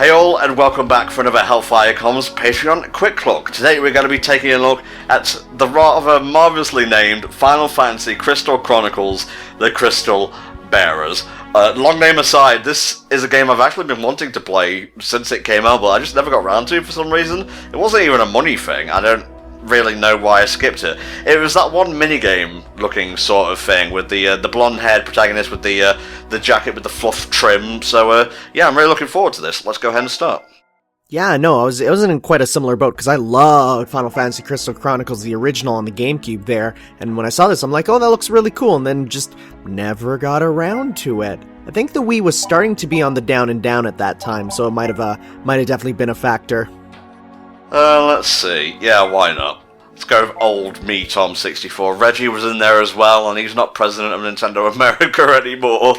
Hey all, and welcome back for another HellfireComms Patreon Quick Look. Today we're going to be taking a look at the rather marvellously named Final Fantasy Crystal Chronicles, the Crystal Bearers. Long name aside, this is a game I've actually been wanting to play since it came out, but I just never got around to it for some reason. It wasn't even a money thing. I don't really know why I skipped it. It was that one minigame looking sort of thing with the blonde-haired protagonist with the jacket with the fluff trim. So yeah, I'm really looking forward to this. Let's go ahead and start. Yeah, no, I was in quite a similar boat because I loved Final Fantasy Crystal Chronicles, the original on the GameCube there, and when I saw this I'm like, oh, that looks really cool, and then just never got around to it. I think the Wii was starting to be on the down and down at that time, so it might have definitely been a factor. Let's see. Yeah, why not? Let's go with old me, Tom64. Reggie was in there as well, and he's not president of Nintendo America anymore.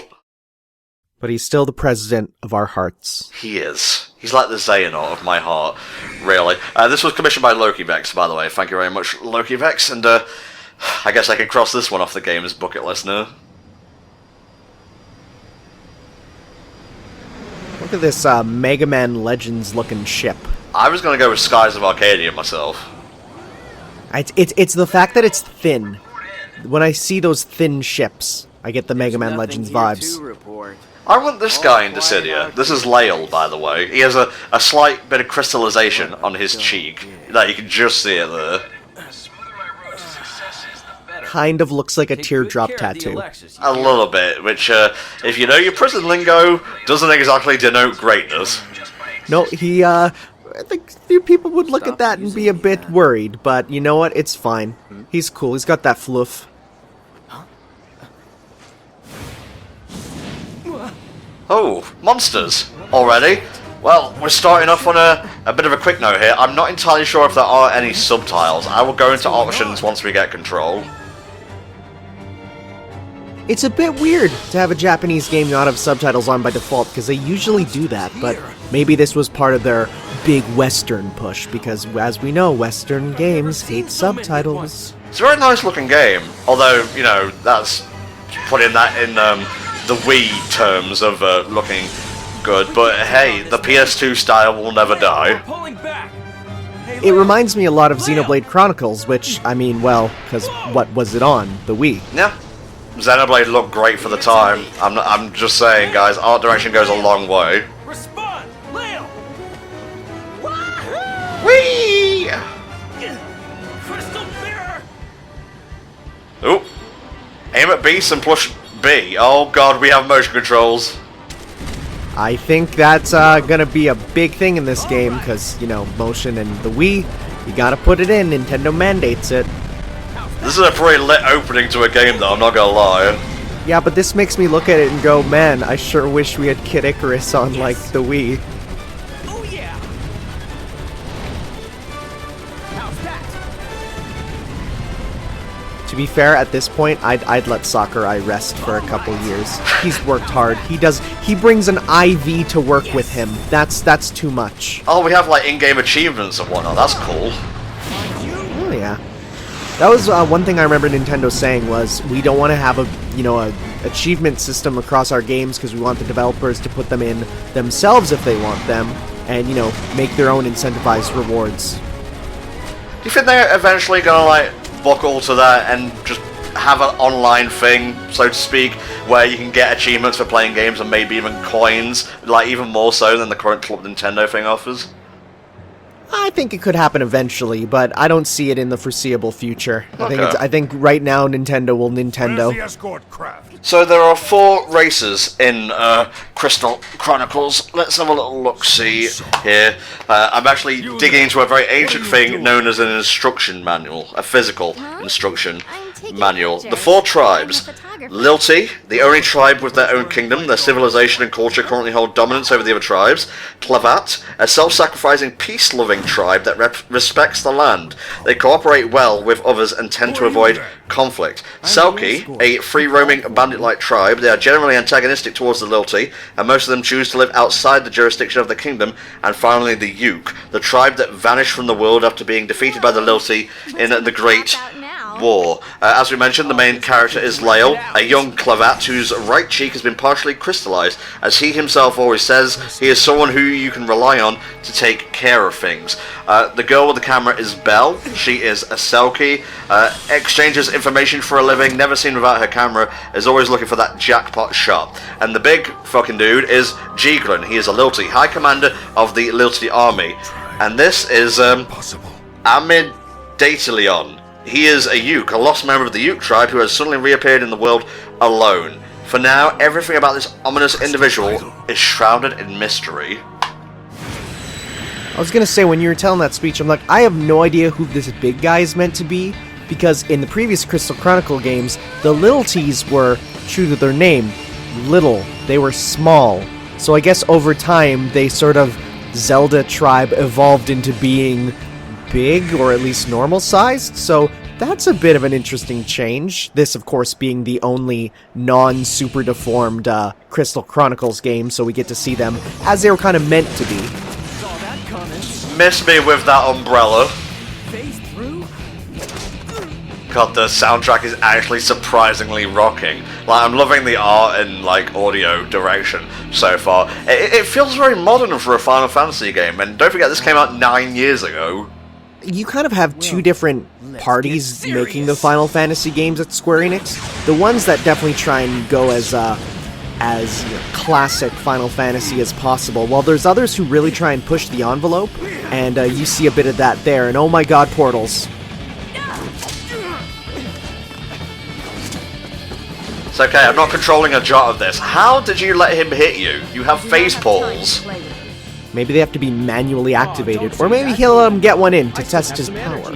But he's still the president of our hearts. He is. He's like the Xehanort of my heart, really. This was commissioned by LokiVex, by the way. Thank you very much, LokiVex, and I guess I can cross this one off the gamer's bucket list now. Look at this Mega Man Legends looking ship. I was going to go with Skies of Arcadia myself. It's the fact that it's thin. When I see those thin ships, I get the Mega Man Legends vibes. I want this guy in Dissidia. This is Lael, by the way. He has a slight bit of crystallization on his cheek. That you can just see it there. Kind of looks like a teardrop tattoo. A little bit, which, if you know your prison lingo, doesn't exactly denote greatness. No, I think a few people would look at that and be a bit worried, but you know what? It's fine. He's cool. He's got that fluff. Oh, monsters already? Well, we're starting off on a bit of a quick note here. I'm not entirely sure if there are any subtitles. I will go into options once we get control. It's a bit weird to have a Japanese game not have subtitles on by default, because they usually do that, but maybe this was part of their big Western push, because as we know, Western games hate subtitles. It's a very nice looking game, although, you know, that's putting that in the Wii terms of looking good, but hey, the PS2 style will never die. It reminds me a lot of Xenoblade Chronicles, which, I mean, well, because what was it on? The Wii. Yeah. Xenoblade looked great for the time. I'm just saying, guys, art direction goes a long way. Respond, Lael! Whee! Crystal Bearer! Oh. Aim at beast and push B. Oh god, we have motion controls. I think that's gonna be a big thing in this game, because, you know, motion and the Wii, you gotta put it in, Nintendo mandates it. This is a pretty lit opening to a game, though, I'm not gonna lie. Yeah, but this makes me look at it and go, man, I sure wish we had Kid Icarus on, like, the Wii. Oh yeah! How's that? To be fair, at this point, I'd let Sakurai rest for a couple years. He's worked hard. He brings an IV to work with him. That's too much. Oh, we have, like, in-game achievements and whatnot, that's cool. Oh, yeah. That was one thing I remember Nintendo saying was, we don't want to have a achievement system across our games because we want the developers to put them in themselves if they want them, and, you know, make their own incentivized rewards. Do you think they're eventually gonna, like, buckle to that and just have an online thing, so to speak, where you can get achievements for playing games and maybe even coins, like, even more so than the current Club Nintendo thing offers? I think it could happen eventually, but I don't see it in the foreseeable future. Okay. I think right now Nintendo will Nintendo. So there are 4 races in Crystal Chronicles. Let's have a little look-see here. I'm actually digging into a very ancient thing known as an instruction manual, a physical instruction manual. The 4 tribes. Lilty, the only tribe with their own kingdom. Their civilization and culture currently hold dominance over the other tribes. Clavat, a self-sacrificing, peace-loving tribe that respects the land. They cooperate well with others and tend to avoid conflict. Selkie, a free-roaming bandit-like tribe. They are generally antagonistic towards the Lilty, and most of them choose to live outside the jurisdiction of the kingdom. And finally, the Uke, the tribe that vanished from the world after being defeated by the Lilty in the Great war. As we mentioned, the main character is Lael, a young clavat whose right cheek has been partially crystallized. As he himself always says, he is someone who you can rely on to take care of things. The girl with the camera is Belle. She is a Selkie, exchanges information for a living, never seen without her camera, is always looking for that jackpot shot. And the big fucking dude is Jiglin. He is a Lilty, High Commander of the Lilty Army. And this is Amid Dataleon. He is a Uke, a lost member of the Uke tribe who has suddenly reappeared in the world alone. For now, everything about this ominous individual is shrouded in mystery. I was gonna say, when you were telling that speech, I'm like, I have no idea who this big guy is meant to be, because in the previous Crystal Chronicle games, the Lilties were, true to their name, little. They were small. So I guess over time, they sort of, Zelda tribe evolved into being big, or at least normal sized, so that's a bit of an interesting change. This, of course, being the only non-super deformed Crystal Chronicles game, so we get to see them as they were kind of meant to be. Saw that coming. Miss me with that umbrella. Phase through? God, the soundtrack is actually surprisingly rocking. Like, I'm loving the art and, like, audio direction so far. It feels very modern for a Final Fantasy game, and don't forget, this came out 9 years ago. You kind of have two different parties making the Final Fantasy games at Square Enix. The ones that definitely try and go as classic Final Fantasy as possible, while there's others who really try and push the envelope, and you see a bit of that there, and oh my god, portals. It's okay, I'm not controlling a jot of this. How did you let him hit you? You have phase portals. Maybe they have to be manually activated, or maybe he'll let him get one in to test his power.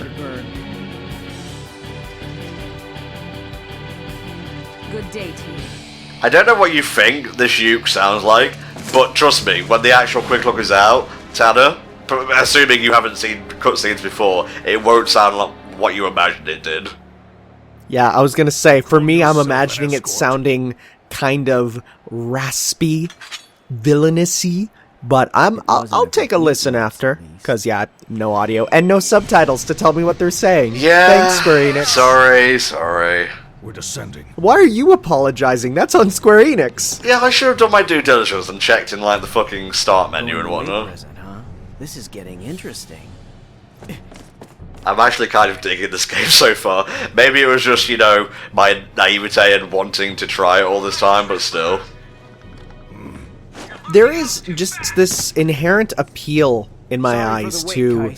Good day to you. I don't know what you think this Uke sounds like, but trust me, when the actual Quick Look is out, Tanner, assuming you haven't seen cutscenes before, it won't sound like what you imagined it did. Yeah, I was gonna say, for me, I'm imagining it sounding kind of raspy, villainousy, but I'll take a listen after, cause yeah, no audio and no subtitles to tell me what they're saying. Yeah. Thanks, Square Enix. Sorry. We're descending. Why are you apologizing? That's on Square Enix. Yeah, I should have done my due diligence and checked in like the fucking start menu and whatnot. Present, huh? This is getting interesting. I'm actually kind of digging this game so far. Maybe it was just, you know, my naivete and wanting to try it all this time, but still. There is just this inherent appeal in my eyes to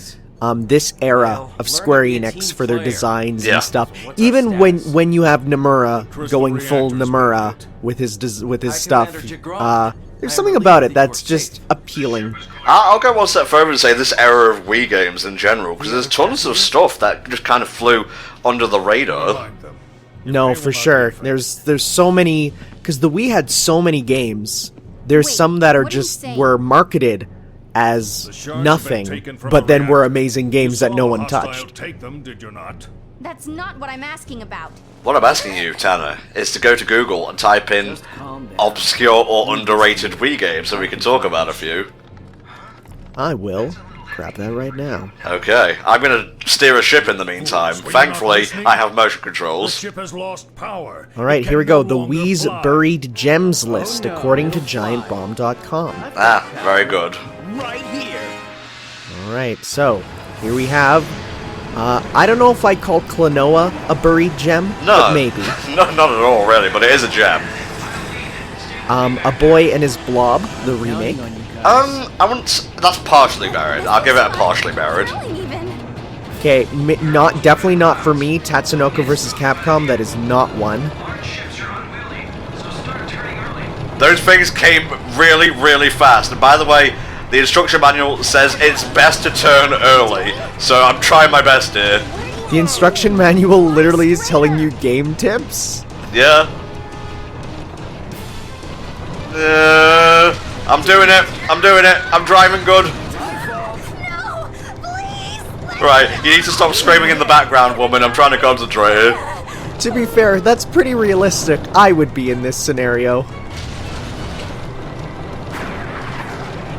this era of Square Enix for their designs and stuff. Even when you have Nomura going full Nomura with his stuff, there's something about it that's just appealing. I'll go one step further and say this era of Wii games in general, because there's tons of stuff that just kind of flew under the radar. No, for sure. There's so many, because the Wii had so many games. There's some that are just were marketed as nothing, but then were amazing games that no one touched. Take them, did you not? That's not what I'm asking about. What I'm asking you, Tanner, is to go to Google and type in obscure or underrated Wii games so we can talk about a few. I will. Grab that right now. Okay, I'm gonna steer a ship in the meantime. Thankfully, I have motion The controls. ship has lost power. Alright, It here we can go. no The longer Wii's fly. buried gems list, according to GiantBomb.com. Ah, very good. Right here. Alright, so, here we have... I don't know if I call Klonoa a buried gem, but maybe. No, not at all, really, but it is a gem. A Boy and His Blob, the remake. I wouldn't... That's partially buried. I'll give it a partially buried. Okay, definitely not for me. Tatsunoko vs. Capcom, that is not one. Those things came really, really fast. And by the way, the instruction manual says it's best to turn early, so I'm trying my best here. The instruction manual literally is telling you game tips? Yeah. I'm doing it. I'm driving good. No, please. Right, you need to stop screaming in the background, woman. I'm trying to concentrate here. To be fair, that's pretty realistic. I would be in this scenario.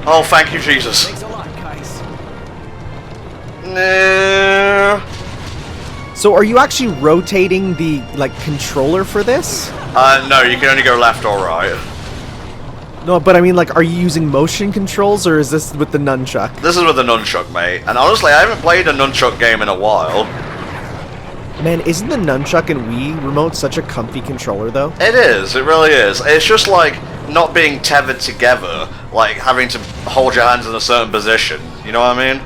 Oh, thank you, Jesus. Thanks a lot, Kais. So are you actually rotating the, like, controller for this? No, you can only go left or right. No, but I mean, like, are you using motion controls, or is this with the nunchuck? This is with the nunchuck, mate. And honestly, I haven't played a nunchuck game in a while. Man, isn't the nunchuck and Wii remote such a comfy controller, though? It is, it really is. It's just like not being tethered together, like having to hold your hands in a certain position. You know what I mean?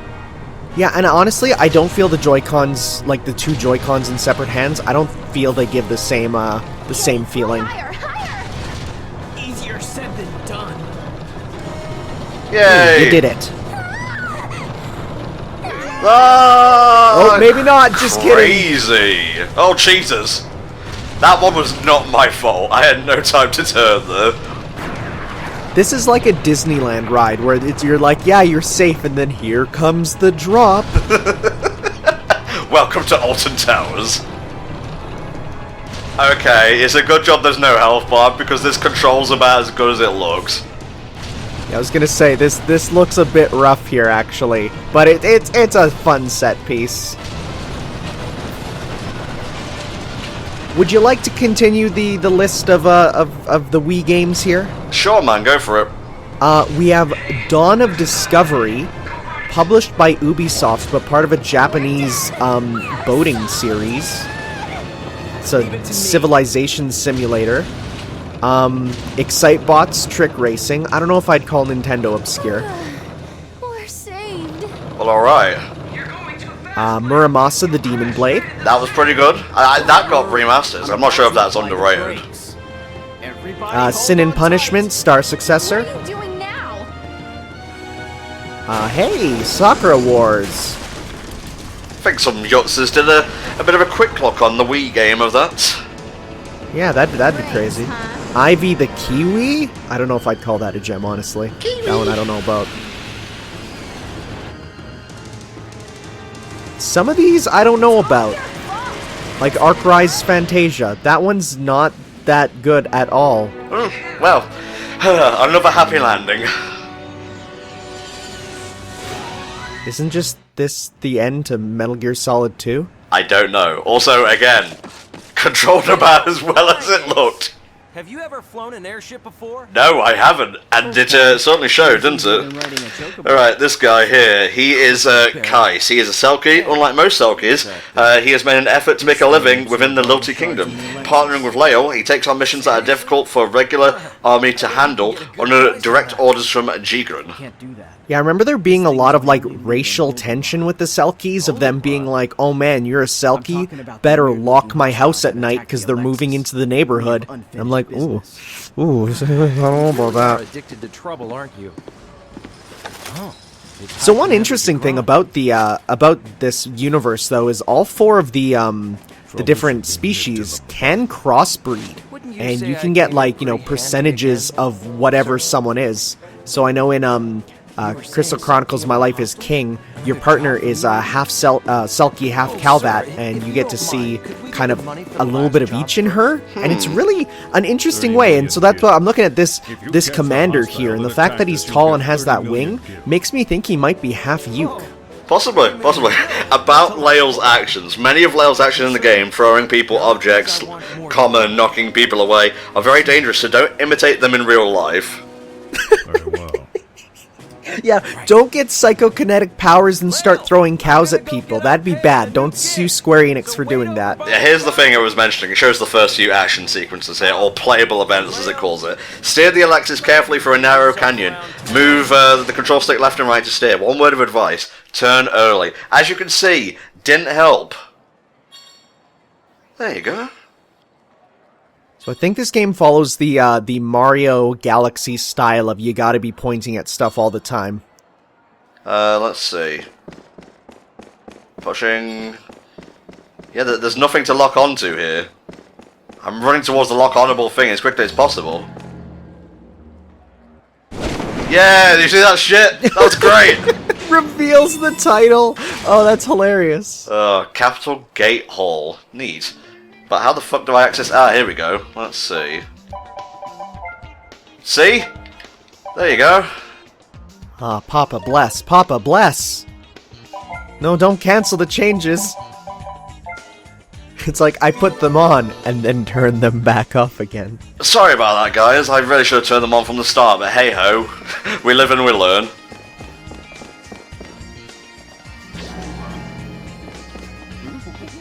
Yeah, and honestly, I don't feel the Joy-Cons, like the two Joy-Cons in separate hands, I don't feel they give the same feeling. Higher, higher! Easier said than done. Yay! You did it. Oh, maybe not, just kidding. Crazy. Oh, Jesus. That one was not my fault. I had no time to turn there. This is like a Disneyland ride where you're like, yeah, you're safe, and then here comes the drop. Welcome to Alton Towers. Okay, it's a good job there's no health bar because this control's about as good as it looks. Yeah, I was gonna say, this looks a bit rough here, actually, but it's a fun set piece. Would you like to continue the list of the Wii games here? Sure, man, go for it. We have Dawn of Discovery, published by Ubisoft, but part of a Japanese boating series. It's a civilization simulator. Excitebots Trick Racing. I don't know if I'd call Nintendo obscure. We're saved. Well, alright. Muramasa the Demon Blade. That was pretty good. That got remasters. I'm not sure if that's underrated. Sin and Punishment Star Successor. What are you doing now? Hey, Sakura Wars. I think some yutzes did a bit of a quick look on the Wii game of that. Yeah, that'd be crazy. Ivy the Kiwi? I don't know if I'd call that a gem, honestly. That one I don't know about. Some of these I don't know about. Like Arc Rise Fantasia. That one's not that good at all. Well, another happy landing. Isn't just this the end to Metal Gear Solid 2? I don't know. Also, again, controlled about as well as it looked. Have you ever flown an airship before? No, I haven't. And it certainly showed, didn't it? Alright, this guy here, he is Kais. He is a Selkie. Unlike most Selkies, he has made an effort to make a living within the Lilty Kingdom. Partnering with Leo, he takes on missions that are difficult for a regular army to handle under direct orders from Jigren. Can't do that. Yeah, I remember there being a lot of, like, racial tension with the Selkies, of them being like, oh man, you're a Selkie, better lock my house at night because they're moving into the neighborhood. And I'm like, ooh, I don't know about that. Addicted to trouble, aren't you? So one interesting thing about the about this universe, though, is all four of the different species can crossbreed, and you can get, like, you know, percentages of whatever someone is. So I know in Crystal Chronicles My Life is King, your partner is half Selkie, half Calvat, and you get to see kind of a little bit of each in her, and it's really an interesting way. And so that's why I'm looking at this commander here, and the fact that he's tall and has that wing makes me think he might be half Yuke. Possibly. About Lael's actions. Many of Lael's actions in the game, throwing people, objects, knocking people away, are very dangerous, so don't imitate them in real life. Very well. Yeah, don't get psychokinetic powers and start throwing cows at people. That'd be bad. Don't sue Square Enix for doing that. Yeah, here's the thing I was mentioning. It shows the first few action sequences here, or playable events as it calls it. Steer the Alexis carefully through a narrow canyon. Move the control stick left and right to steer. One word of advice. Turn early. As you can see, didn't help. There you go. So I think this game follows the Mario Galaxy style of you gotta be pointing at stuff all the time. Let's see. Pushing. Yeah, there's nothing to lock onto here. I'm running towards the lock-onable thing as quickly as possible. Yeah, did you see that shit? That was great! Reveals the title! Oh, that's hilarious. Capital Gate Hall. Neat. But how the fuck do I access... Ah, here we go. Let's see. See? There you go. Ah, Papa bless. Papa bless! No, don't cancel the changes. It's like I put them on and then turn them back off again. Sorry about that, guys. I really should have turned them on from the start, but hey ho. We live and we learn.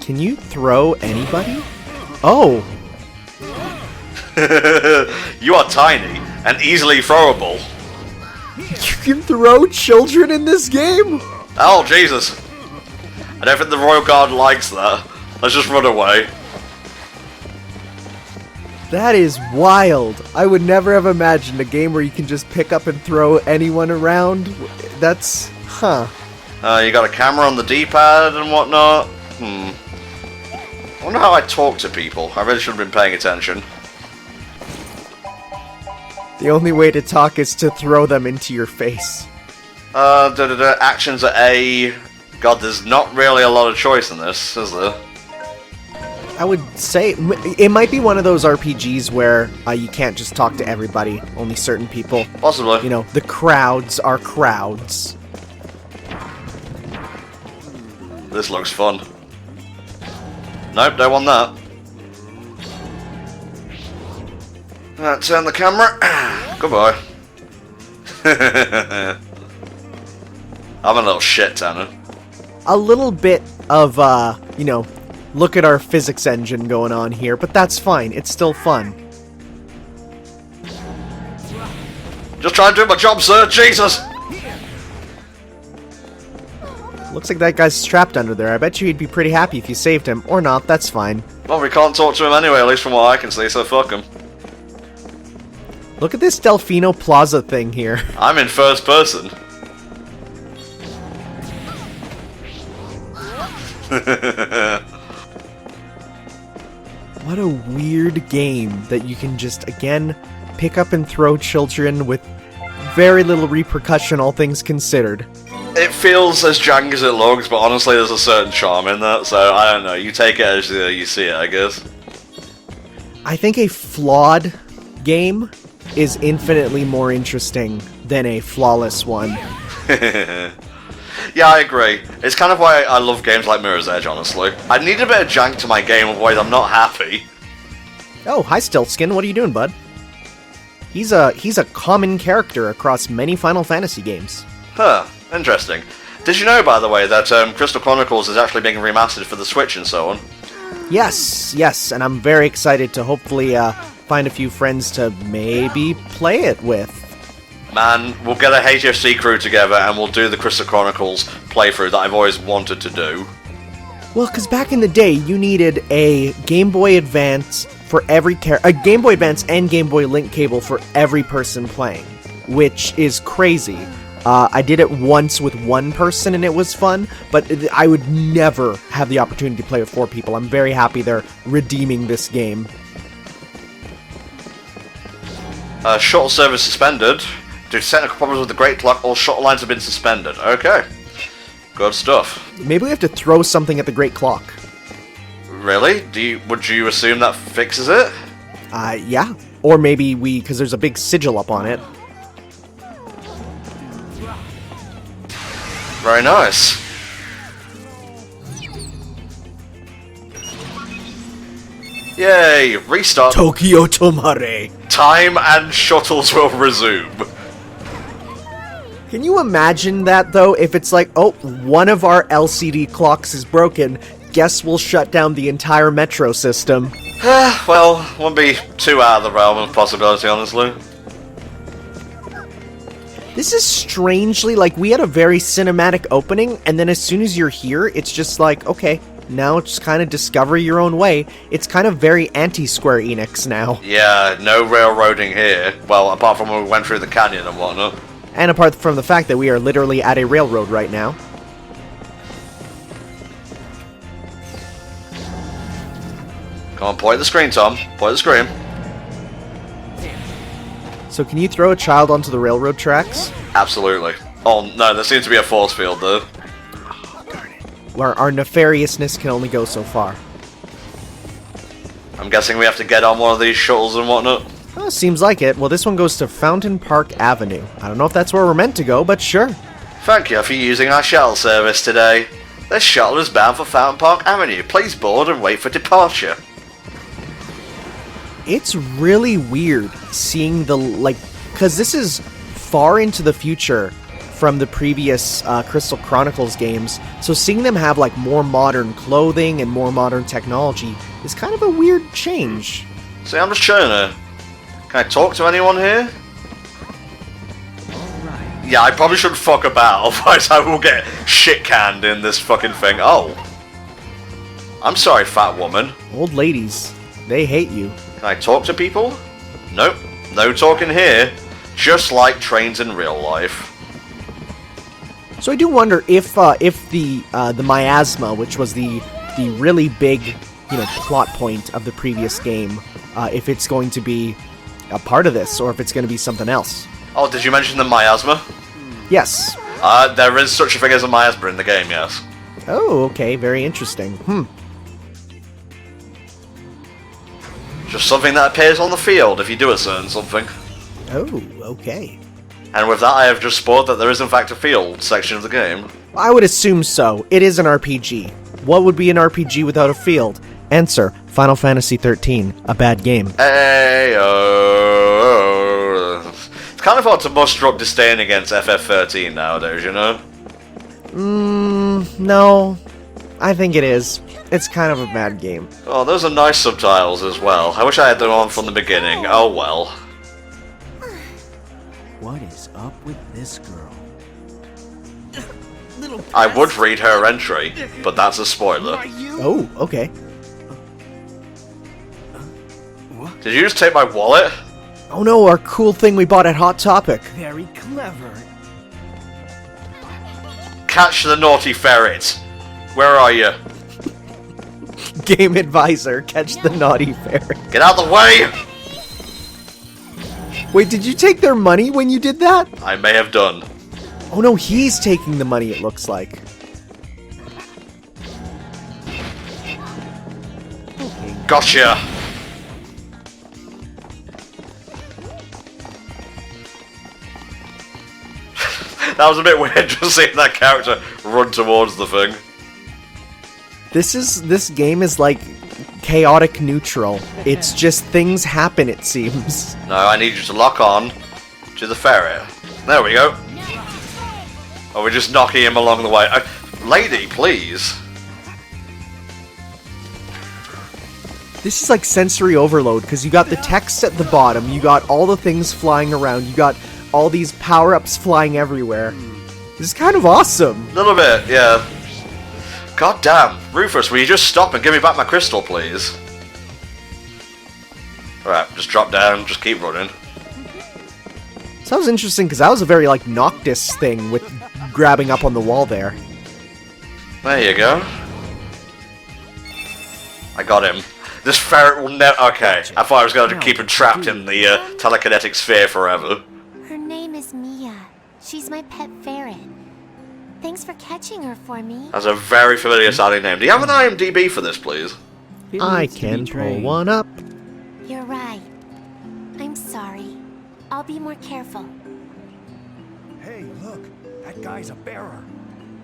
Can you throw anybody? Oh! You are tiny and easily throwable. You can throw children in this game? Oh, Jesus. I don't think the Royal Guard likes that. Let's just run away. That is wild. I would never have imagined a game where you can just pick up and throw anyone around. That's... huh. You got a camera on the D-pad and whatnot. I wonder how I talk to people. I really should have been paying attention. The only way to talk is to throw them into your face. Actions are A. God, there's not really a lot of choice in this, is there? I would say it might be one of those RPGs where you can't just talk to everybody, only certain people. Possibly. You know, the crowds are crowds. This looks fun. Nope, don't want that. Turn the camera. Goodbye. I'm a little shit, Tanner. A little bit of, you know, look at our physics engine going on here, but that's fine. It's still fun. Just trying to do my job, sir. Jesus! Looks like that guy's trapped under there. I bet you he'd be pretty happy if you saved him. Or not, that's fine. Well, we can't talk to him anyway, at least from what I can see, so fuck him. Look at this Delfino Plaza thing here. I'm in first person. What a weird game that you can just, again, pick up and throw children with very little repercussion, all things considered. It feels as jank as it looks, but honestly there's a certain charm in that, so I don't know, you take it as you see it, I guess. I think a flawed game is infinitely more interesting than a flawless one. Yeah, I agree. It's kind of why I love games like Mirror's Edge, honestly. I need a bit of jank to my game, otherwise I'm not happy. Oh, hi Stiltskin, what are you doing, bud? He's a common character across many Final Fantasy games. Huh, interesting. Did you know, by the way, that Crystal Chronicles is actually being remastered for the Switch and so on? Yes, and I'm very excited to hopefully find a few friends to maybe play it with. Man, we'll get a HFC crew together and we'll do the Crystal Chronicles playthrough that I've always wanted to do. Well, because back in the day, you needed a Game Boy Advance for every a Game Boy Advance and Game Boy Link cable for every person playing, which is crazy. I did it once with one person and it was fun, but I would never have the opportunity to play with 4 people. I'm very happy they're redeeming this game. Shuttle service suspended. Due to technical problems with the Great Clock, all shuttle lines have been suspended. Okay. Good stuff. Maybe we have to throw something at the Great Clock. Really? Would you assume that fixes it? Yeah. Or maybe because there's a big sigil up on it. Very nice. Yay! Restart. Tokyo Tomare. Time and shuttles will resume. Can you imagine that, though, if it's like, oh, one of our LCD clocks is broken, guess we'll shut down the entire metro system. Well, won't be too out of the realm of possibility, honestly. This is strangely, like, we had a very cinematic opening, and then as soon as you're here, it's just like, okay, now just kind of discover your own way. It's kind of very anti-Square Enix now. Yeah, no railroading here. Well, apart from when we went through the canyon and whatnot. And apart from the fact that we are literally at a railroad right now. Come on, point at the screen, Tom. Point at the screen. So can you throw a child onto the railroad tracks? Absolutely. Oh, no, there seems to be a force field, though. Where our nefariousness can only go so far. I'm guessing we have to get on one of these shuttles and whatnot. Oh, seems like it. Well, this one goes to Fountain Park Avenue. I don't know if that's where we're meant to go, but sure. Thank you for using our shuttle service today. This shuttle is bound for Fountain Park Avenue. Please board and wait for departure. It's really weird seeing the, like, because this is far into the future from the previous Crystal Chronicles games, so seeing them have, like, more modern clothing and more modern technology is kind of a weird change. See, I'm just chilling here. Can I talk to anyone here? Yeah, I probably shouldn't fuck about, otherwise I will get shit-canned in this fucking thing. Oh. I'm sorry, fat woman. Old ladies, they hate you. Can I talk to people? Nope. No talking here. Just like trains in real life. So I do wonder if the miasma, which was the really big, you know, plot point of the previous game, if it's going to be a part of this, or if it's going to be something else. Oh, did you mention the miasma? Yes. There is such a thing as a miasma in the game, yes. Oh, okay, very interesting. Just something that appears on the field if you do a certain something. Oh, okay. And with that, I have just spoiled that there is in fact a field section of the game. I would assume so. It is an RPG. What would be an RPG without a field? Answer, Final Fantasy 13, a bad game. It's kind of hard to muster up disdain against FF13 nowadays, you know? No. I think it is. It's kind of a bad game. Oh, those are nice subtitles as well. I wish I had them on from the beginning. Oh well. What is up with this girl? I would read her entry, but that's a spoiler. Oh, okay. Did you just take my wallet? Oh no, our cool thing we bought at Hot Topic. Very clever. Catch the naughty ferret. Where are you? Game advisor, catch the naughty ferret. Get out of the way! Wait, did you take their money when you did that? I may have done. Oh no, he's taking the money, it looks like. Gotcha! That was a bit weird just seeing that character run towards the thing. This game is like chaotic neutral. It's just things happen, it seems. No, I need you to lock on to the ferret. There we go. Oh, we're just knocking him along the way. Lady, please. This is like sensory overload, because you got the text at the bottom, you got all the things flying around, you got all these power-ups flying everywhere. This is kind of awesome. A little bit, yeah. God damn. Rufus, will you just stop and give me back my crystal, please? Alright, just drop down, just keep running. So that was interesting, because that was a very, like, Noctis thing with grabbing up on the wall there. There you go. I got him. This ferret will never... Okay, I thought I was going to keep him trapped in the telekinetic sphere forever. Her name is Mia. She's my pet ferret. Thanks for catching her for me. That's a very familiar sounding name. Do you have an IMDb for this, please? I can pull one up. You're right. I'm sorry. I'll be more careful. Hey, look. That guy's a bearer.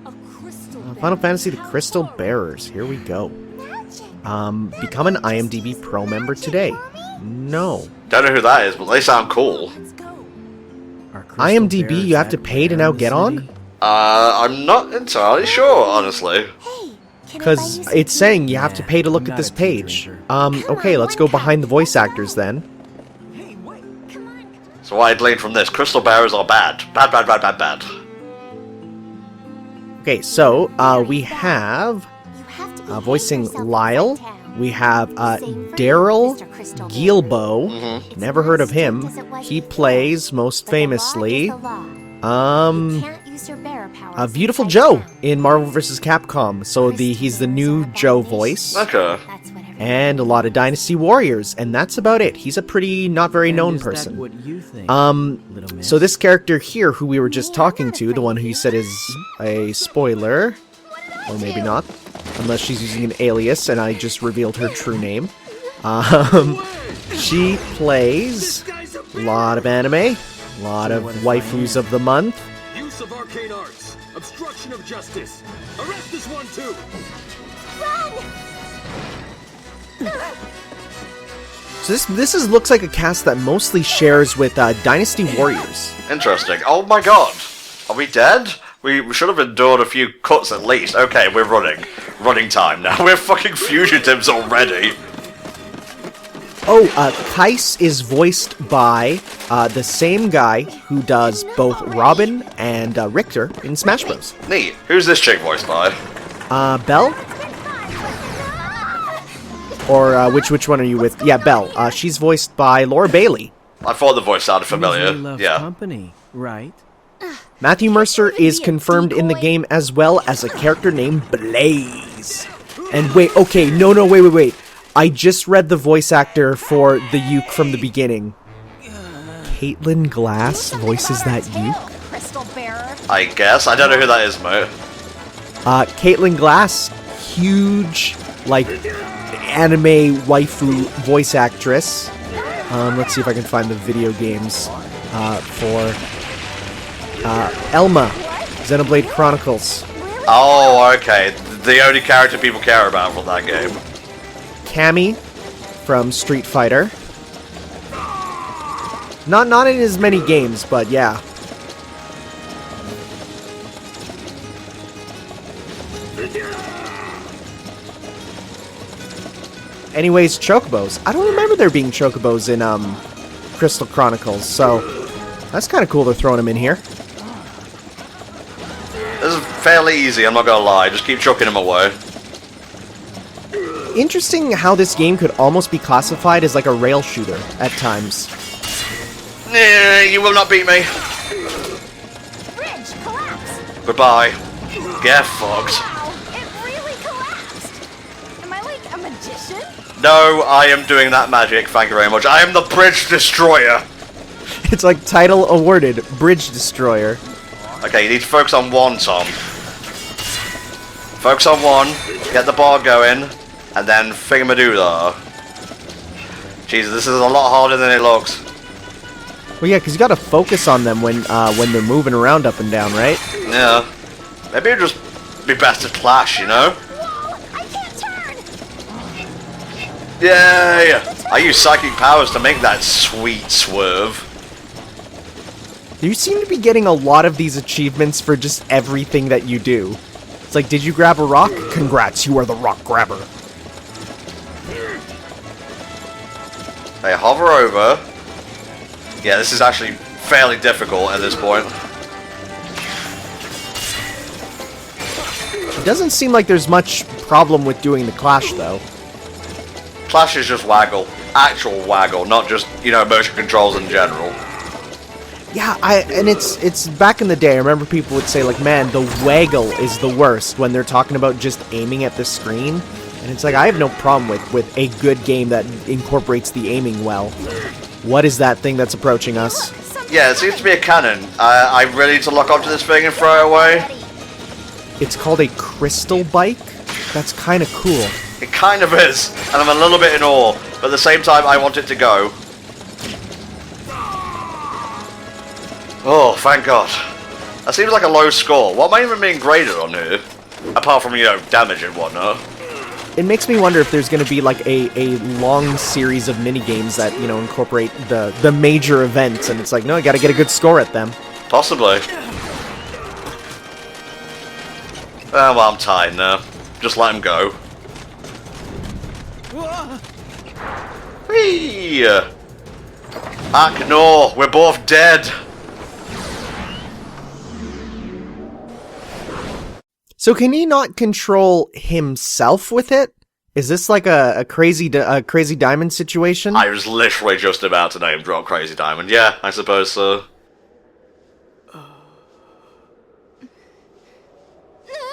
A crystal. Final Fantasy the Crystal Bearers. Here we go. Become an IMDb Pro member today. No. Don't know who that is, but they sound cool. Let's go. IMDb you have to pay to now get on? I'm not entirely sure, honestly. Hey, can I buy Because you some it's tea? saying you have to pay to look at this page. Okay, let's go behind the voice actors then. Hey, wait. Come on. So what I gleaned from this, crystal bearers are bad. Bad, bad, bad, bad, bad. Okay, so we have You have to behave voicing yourself Lyle. inside town. We have Same for you, Daryl Mr. Crystal Bear. Gilbo. It's Never heard of as him. strict as it was He before, plays most but the law is famously the law. You can't use your bearer powers Beautiful inside Joe town. in Marvel vs. Capcom. So he's the new Joe voice. Okay. That's what everyone And a lot of Dynasty Warriors, and that's about it. He's a pretty not very known person. What you think, little miss? So this character here, who we were just talking to, the one who you said is a spoiler, or maybe not, unless she's using an alias and I just revealed her true name. She plays a lot of anime, a lot of waifus of the month. Use of arcane arts. Obstruction of justice. Arrest this one too. So this looks like a cast that mostly shares with Dynasty Warriors. Interesting. Oh my god. Are we dead? We should have endured a few cuts at least. Okay, we're running. Running time now. We're fucking fugitives already. Oh, Kais is voiced by the same guy who does both Robin and Richter in Smash Bros. Neat. Who's this chick voiced by? Belle? Or which one are you with? Yeah, Belle. She's voiced by Laura Bailey. I thought the voice sounded familiar. Usually loves Yeah. company, right? Matthew Mercer is confirmed in the game as well as a character named Blaze. And wait, okay, no, wait. I just read the voice actor for the Uke from the beginning. Caitlin Glass voices that Uke? Crystal Bearer. I guess. I don't know who that is, mate. Caitlin Glass, huge, like, anime waifu voice actress. Let's see if I can find the video games for Elma, Xenoblade Chronicles. Oh, okay. The only character people care about from that game. Cammy from Street Fighter. Not in as many games, but yeah. Anyways, chocobos. I don't remember there being chocobos in Crystal Chronicles, so that's kind of cool they're throwing them in here. This is fairly easy, I'm not gonna lie. Just keep chucking them away. Interesting how this game could almost be classified as like a rail shooter at times. Nah, you will not beat me. Bridge collapse. Goodbye. Get fucked. Wow, it really collapsed. Am I like a magician? No, I am doing that magic, thank you very much. I am the Bridge Destroyer. It's like title awarded, Bridge Destroyer. Okay, you need to focus on one, Tom. Focus on one, get the bar going, and then thingamadoo. Jesus, this is a lot harder than it looks. Well, yeah, because you got to focus on them when they're moving around up and down, right? Yeah. Maybe it'd just be best to clash, you know? Whoa, I can't turn. Yay! I use psychic powers to make that sweet swerve. You seem to be getting a lot of these achievements for just everything that you do. It's like, did you grab a rock? Congrats, you are the rock grabber. They hover over. Yeah, this is actually fairly difficult at this point. It doesn't seem like there's much problem with doing the clash, though. Clash is just waggle. Actual waggle, not just, you know, motion controls in general. Yeah, and it's back in the day, I remember people would say, like, man, the waggle is the worst when they're talking about just aiming at the screen. And it's like, I have no problem with a good game that incorporates the aiming well. What is that thing that's approaching us? Yeah, it seems to be a cannon. I really need to lock onto this thing and throw it away. It's called a crystal bike? That's kind of cool. It kind of is, and I'm a little bit in awe, but at the same time I want it to go. Oh, thank God. That seems like a low score. What am I even being graded on here? Apart from, you know, damage and whatnot. It makes me wonder if there's going to be like a long series of minigames that, you know, incorporate the major events, and it's like, no, I got to get a good score at them. Possibly. Oh, well, I'm tired now. Just let him go. Whee! No, we're both dead. So can he not control himself with it? Is this like a crazy diamond situation? I was literally just about to name drop Crazy Diamond. Yeah, I suppose so.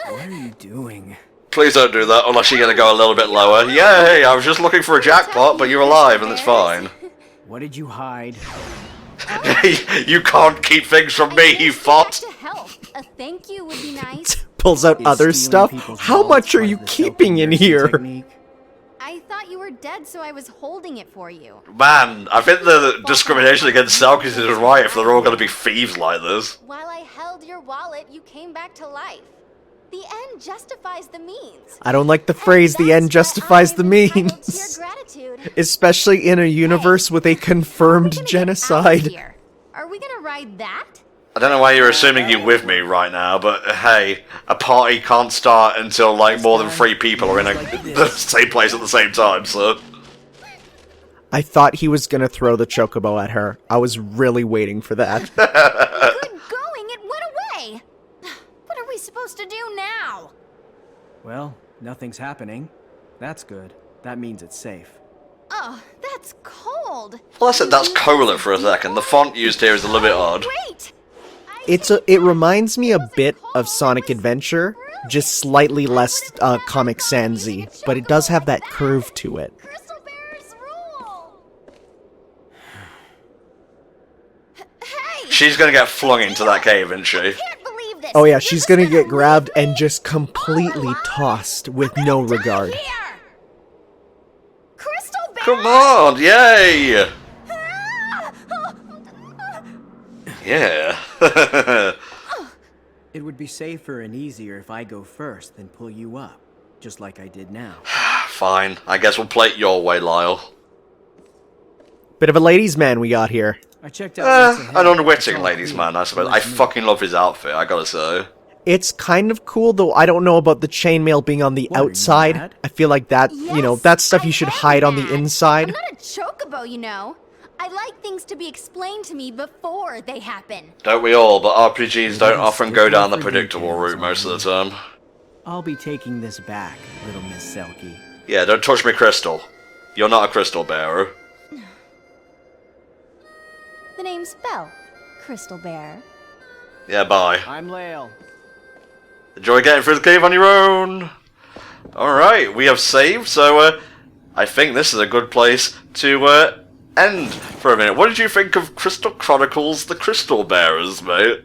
What are you doing? Please don't do that unless you're going to go a little bit lower. Yay, I was just looking for a jackpot, but you're alive and it's fine. What did you hide? You can't keep things from me, you fought. To help. A thank you would be nice. Pulls out Is other stealing stuff? people's How balls much are part you of the keeping in self-promotion here? technique? I thought you were dead, so I was holding it for you. Man, I think the discrimination against Selkies is right if they're all going to be thieves like this. While I held your wallet, you came back to life. The end justifies the means. I don't like the phrase, the end justifies the means. Gratitude. Especially in a universe with a confirmed genocide. Are we gonna ride that? I don't know why you're assuming you're with me right now, but hey, a party can't start until like more than 3 people are in the same place at the same time, so... I thought he was gonna throw the chocobo at her. I was really waiting for that. Good going, it went away! What are we supposed to do now? Well, nothing's happening. That's good. That means it's safe. Oh, that's cold. Well, I said that's cola for a second. The font used here is a little bit odd. Wait! It reminds me a bit of Sonic Adventure, just slightly less Comic Sans-y, but it does have that curve to it. Crystal Bears rule! Hey! She's gonna get flung into that cave, isn't she? Can't believe this. Oh yeah, she's gonna get grabbed and just completely tossed with no regard. Here. Crystal Bear! Come on, yay! Yeah. It would be safer and easier if I go first than pull you up, just like I did now. Fine, I guess we'll play it your way, Lyle. Bit of a ladies' man we got here. I checked out. An unwitting ladies' man, I suppose. I fucking love his outfit, I gotta say. It's kind of cool, though I don't know about the chainmail being on the What, are you outside. mad? I feel like that, you know, that's stuff you should hide on the inside. I'm not a chocobo, you know. I like things to be explained to me before they happen. Don't we all, but RPGs don't often go down the predictable route most of the time. I'll be taking this back, little Miss Selkie. Yeah, don't touch me, Crystal. You're not a crystal bearer. The name's Belle. Crystal Bear. Yeah, bye. I'm Lael. Enjoy getting through the cave on your own. Alright, we have saved, so I think this is a good place to end for a minute. What did you think of Crystal Chronicles The Crystal Bearers, mate?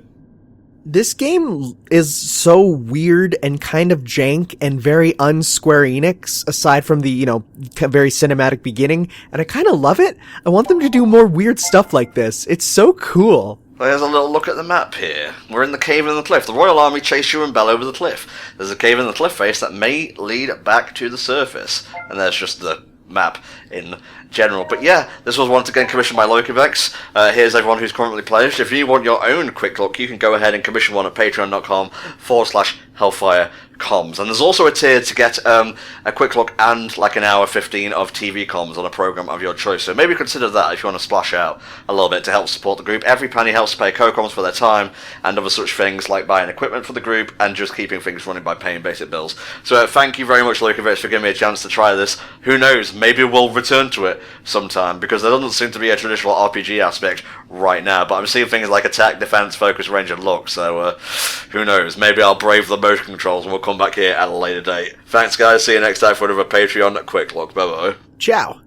This game is so weird and kind of jank and very un-Square Enix, aside from the, you know, very cinematic beginning, and I kind of love it. I want them to do more weird stuff like this. It's so cool. Well, here's a little look at the map here. We're in the cave in the cliff. The Royal Army chase you and Belle over the cliff. There's a cave in the cliff face that may lead back to the surface. And there's just the map in general. But yeah, this was once again commissioned by Locavex. Here's everyone who's currently pledged. If you want your own quick look, you can go ahead and commission one at patreon.com/HellfireComms. And there's also a tier to get a quick look and like an hour 15 of TV comms on a program of your choice. So maybe consider that if you want to splash out a little bit to help support the group. Every penny helps pay co-comms for their time and other such things like buying equipment for the group and just keeping things running by paying basic bills. So thank you very much, Locavex, for giving me a chance to try this. Who knows, maybe we'll return to it sometime, because there doesn't seem to be a traditional RPG aspect right now, but I'm seeing things like attack, defense, focus, range, and look, so who knows, maybe I'll brave the motion controls and we'll come back here at a later date. Thanks guys, see you next time for another Patreon Quick Look, bye bye. Ciao.